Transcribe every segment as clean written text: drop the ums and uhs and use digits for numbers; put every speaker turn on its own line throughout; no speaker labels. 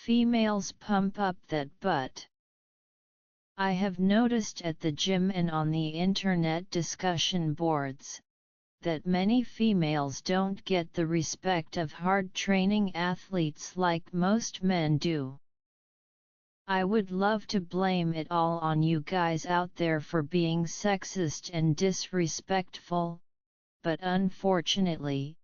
Females pump up that butt. I have noticed at the gym and on the internet discussion boards, that many females don't get the respect of hard training athletes like most men do. I would love to blame it all on you guys out there for being sexist and disrespectful, but unfortunately,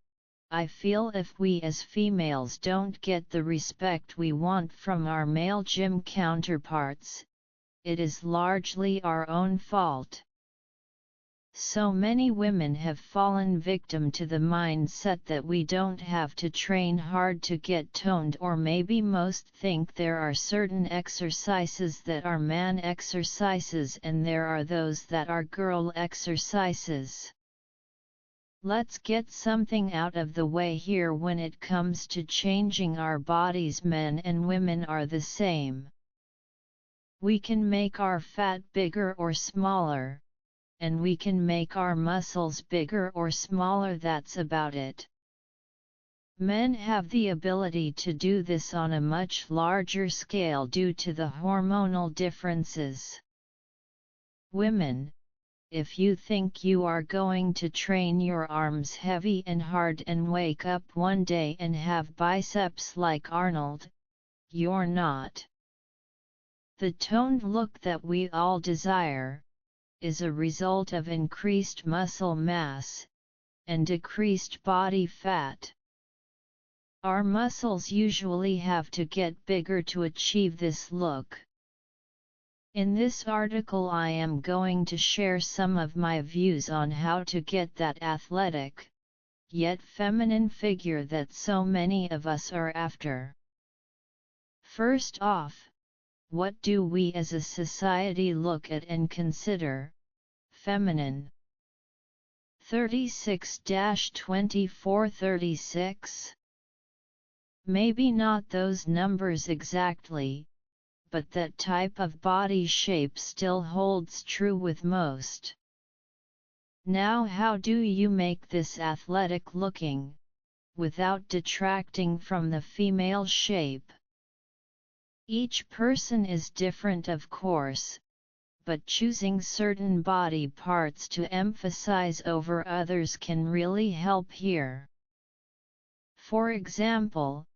I feel if we as females don't get the respect we want from our male gym counterparts, it is largely our own fault. So many women have fallen victim to the mindset that we don't have to train hard to get toned, or maybe most think there are certain exercises that are man exercises and there are those that are girl exercises. Let's get something out of the way here. When it comes to changing our bodies, men and women are the same. We can make our fat bigger or smaller, and we can make our muscles bigger or smaller, that's about it. Men have the ability to do this on a much larger scale due to the hormonal differences. Women, if you think you are going to train your arms heavy and hard and wake up one day and have biceps like Arnold, you're not. The toned look that we all desire is a result of increased muscle mass and decreased body fat. Our muscles usually have to get bigger to achieve this look. In this article I am going to share some of my views on how to get that athletic, yet feminine figure that so many of us are after. First off, what do we as a society look at and consider feminine? 36-24-36? Maybe not those numbers exactly, but that type of body shape still holds true with most. Now, how do you make this athletic looking, without detracting from the female shape? Each person is different, of course, but choosing certain body parts to emphasize over others can really help here. For example,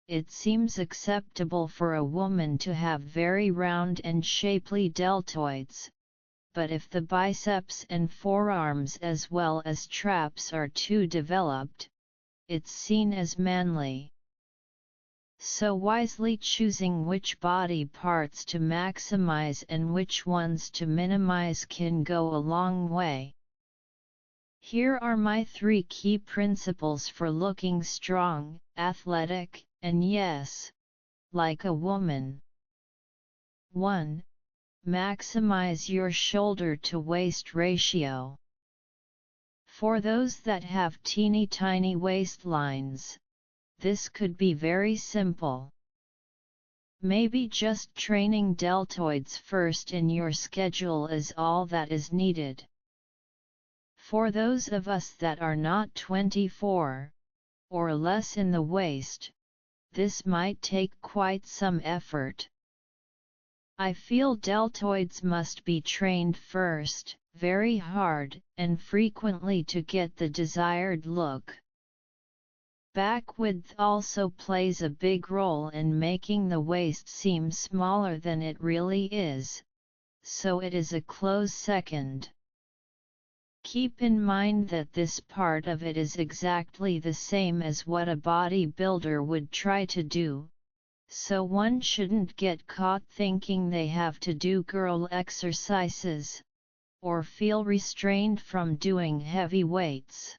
it seems acceptable for a woman to have very round and shapely deltoids, but if the biceps and forearms as well as traps are too developed, it's seen as manly. So wisely choosing which body parts to maximize and which ones to minimize can go a long way. Here are my 3 key principles for looking strong, athletic, and yes, like a woman. 1. Maximize your shoulder to waist ratio. For those that have teeny tiny waistlines, this could be very simple. Maybe just training deltoids first in your schedule is all that is needed. For those of us that are not 24 or less in the waist, this might take quite some effort. I feel deltoids must be trained first, very hard and frequently to get the desired look. Back width also plays a big role in making the waist seem smaller than it really is, so it is a close second. Keep in mind that this part of it is exactly the same as what a bodybuilder would try to do, so one shouldn't get caught thinking they have to do girl exercises, or feel restrained from doing heavy weights.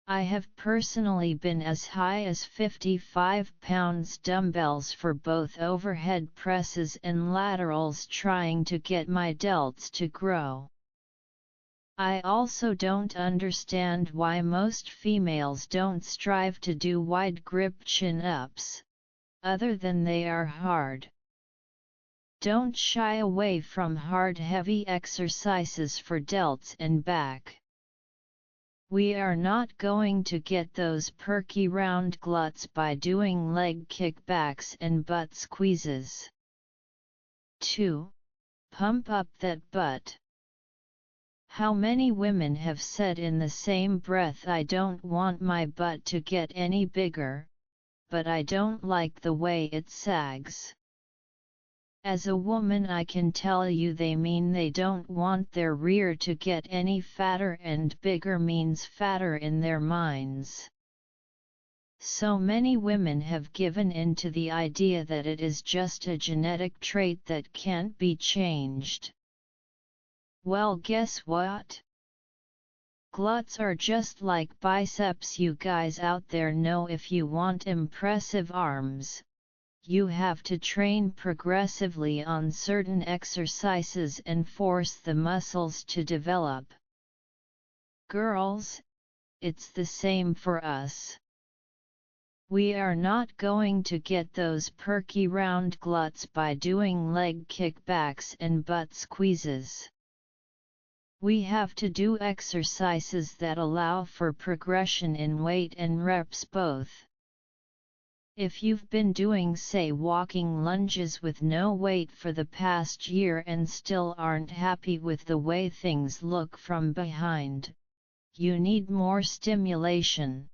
I have personally been as high as 55 pounds dumbbells for both overhead presses and laterals trying to get my delts to grow. I also don't understand why most females don't strive to do wide grip chin-ups, other than they are hard. Don't shy away from hard heavy exercises for delts and back. We are not going to get those perky round glutes by doing leg kickbacks and butt squeezes. 2. Pump up that butt. How many women have said in the same breath, I don't want my butt to get any bigger, but I don't like the way it sags. As a woman, I can tell you they mean they don't want their rear to get any fatter, and bigger means fatter in their minds. So many women have given in to the idea that it is just a genetic trait that can't be changed. Well, guess what? Glutes are just like biceps. You guys out there know, if you want impressive arms, you have to train progressively on certain exercises and force the muscles to develop. Girls, it's the same for us. We are not going to get those perky round glutes by doing leg kickbacks and butt squeezes. We have to do exercises that allow for progression in weight and reps both. If you've been doing, say, walking lunges with no weight for the past year and still aren't happy with the way things look from behind, you need more stimulation.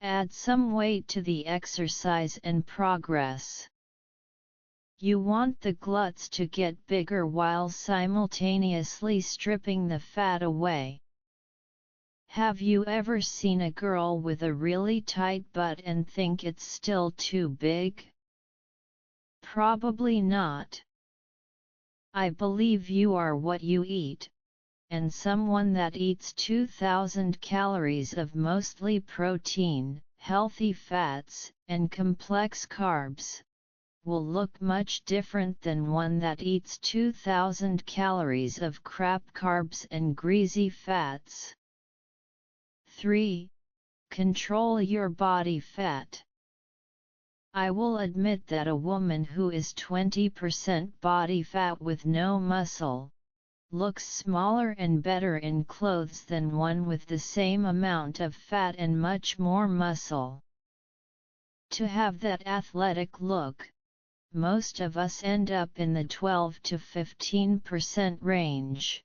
Add some weight to the exercise and progress. You want the glutes to get bigger while simultaneously stripping the fat away. Have you ever seen a girl with a really tight butt and think it's still too big? Probably not. I believe you are what you eat, and someone that eats 2,000 calories of mostly protein, healthy fats, and complex carbs will look much different than one that eats 2,000 calories of crap carbs and greasy fats. 3. Control your body fat. I will admit that a woman who is 20% body fat with no muscle looks smaller and better in clothes than one with the same amount of fat and much more muscle. To have that athletic look, most of us end up in the 12 to 15% range.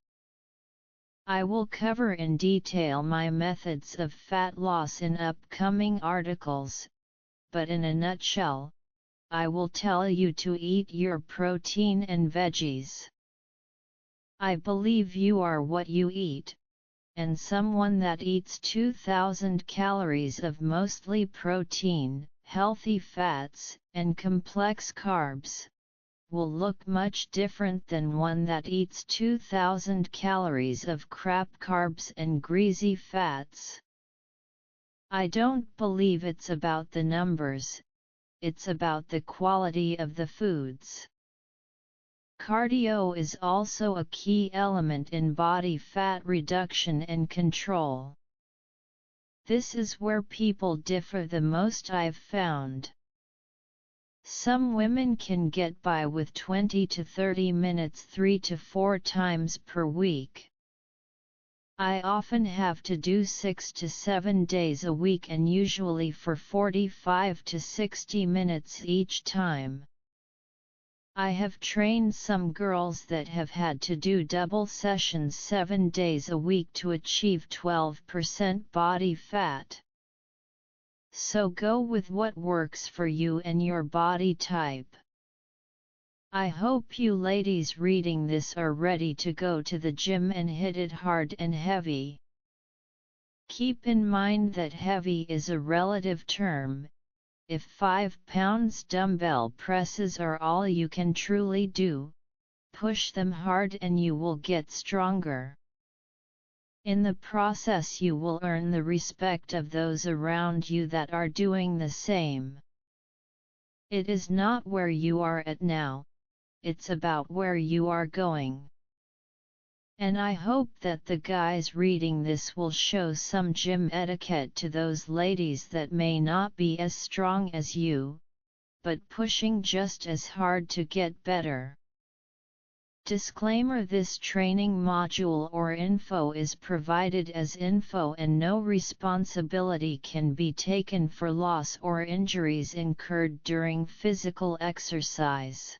I will cover in detail my methods of fat loss in upcoming articles, but in a nutshell, I will tell you to eat your protein and veggies. I believe you are what you eat, and someone that eats 2,000 calories of mostly protein, healthy fats, and complex carbs will look much different than one that eats 2,000 calories of crap carbs and greasy fats. I don't believe it's about the numbers, it's about the quality of the foods. Cardio is also a key element in body fat reduction and control. This is where people differ the most, I've found. Some women can get by with 20 to 30 minutes 3 to 4 times per week. I often have to do 6 to 7 days a week, and usually for 45 to 60 minutes each time. I have trained some girls that have had to do double sessions 7 days a week to achieve 12% body fat. So go with what works for you and your body type. I hope you ladies reading this are ready to go to the gym and hit it hard and heavy. Keep in mind that heavy is a relative term. If 5 pounds dumbbell presses are all you can truly do, push them hard and you will get stronger. In the process you will earn the respect of those around you that are doing the same. It is not where you are at now, it's about where you are going. And I hope that the guys reading this will show some gym etiquette to those ladies that may not be as strong as you, but pushing just as hard to get better. Disclaimer: this training module or info is provided as info and no responsibility can be taken for loss or injuries incurred during physical exercise.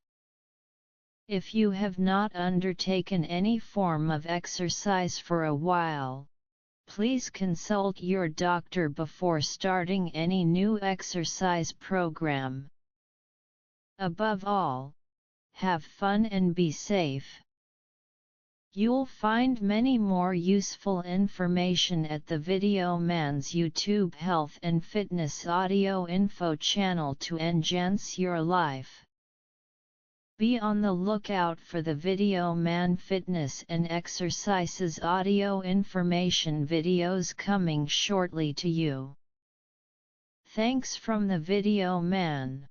If you have not undertaken any form of exercise for a while, please consult your doctor before starting any new exercise program. Above all, have fun and be safe. You'll find many more useful information at the Video Man's YouTube Health and Fitness audio info channel to enhance your life. Be on the lookout for the Video Man Fitness and Exercises audio information videos coming shortly to you. Thanks from the Video Man.